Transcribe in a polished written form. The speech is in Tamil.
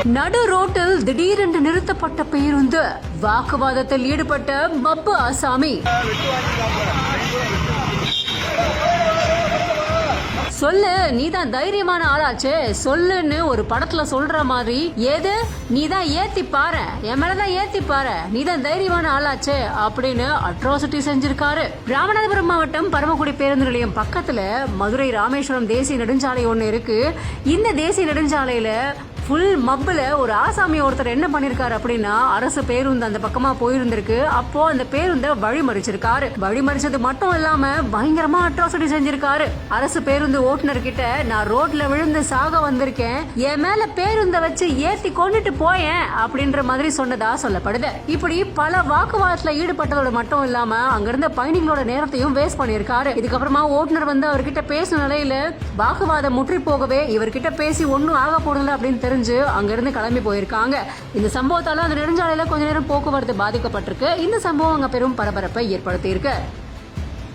நடு ரோட்டில் திடீரென்று நிறுத்தப்பட்ட பேருந்து, வாக்குவாதத்தில் ஈடுபட்ட மப்பு ஆசாமி. சொல்லு, நீதான் தைரியமான ஆளாச்சே, சொல்லுன்னு ஒரு படத்துல சொல்ற மாதிரி, ஏது நீதான் ஏத்தி பாரு, என் மேலதான் ஏத்தி பாரு, நீதான் தைரியமான ஆளாச்சே அப்படின்னு அட்ராசிட்டி செஞ்சிருக்காரு. ராமநாதபுரம் மாவட்டம் பரமக்குடி பேருந்து நிலையம் பக்கத்துல மதுரை ராமேஸ்வரம் தேசிய நெடுஞ்சாலை ஒண்ணு இருக்கு. இந்த தேசிய நெடுஞ்சாலையில ஃபுல் மப்புல ஒரு ஆசாமி ஒருத்தர் என்ன பண்ணிருக்காரு அப்படின்னா, அரசு பேருந்து அந்த பக்கமா போயிருந்திருக்கு. அப்போ அந்த பேருந்தை வழிமறிச்சிருக்காரு. வழிமறிச்சது மட்டும் இல்லாம பயங்கரமா அட்ராசிட்டி செஞ்சிருக்காரு. அரசு பேருந்து ஓட்டுநர் கிட்ட, நான் ரோட்ல விழுந்து சாக வந்திருக்கேன், என் மேல பேருந்தை வச்சு ஏத்தி கொண்டுட்டு போயேன் அப்படின்ற மாதிரி சொன்னதா சொல்லப்படுது. இப்படி பல வாக்குவாதத்துல ஈடுபட்டதோட மட்டும் இல்லாம அங்கிருந்த பயணிகளோட நேரத்தையும் வேஸ்ட் பண்ணிருக்காரு. இதுக்கப்புறமா ஓட்டுநர் வந்து அவர்கிட்ட பேசின நிலையில வாக்குவாதம் முற்றி போகவே இவர்கிட்ட பேசி ஒன்னும் ஆக போடல அப்படின்னு தெரிஞ்சு அங்கிருந்து கிளம்பி போயிருக்காங்க. இந்த சம்பவத்தால அந்த நெடுஞ்சாலையில கொஞ்ச நேரம் போக்குவரத்து பாதிக்கப்பட்டிருக்கு. இந்த சம்பவம் அங்க பெரும் பரபரப்பை ஏற்படுத்தி இருக்கு.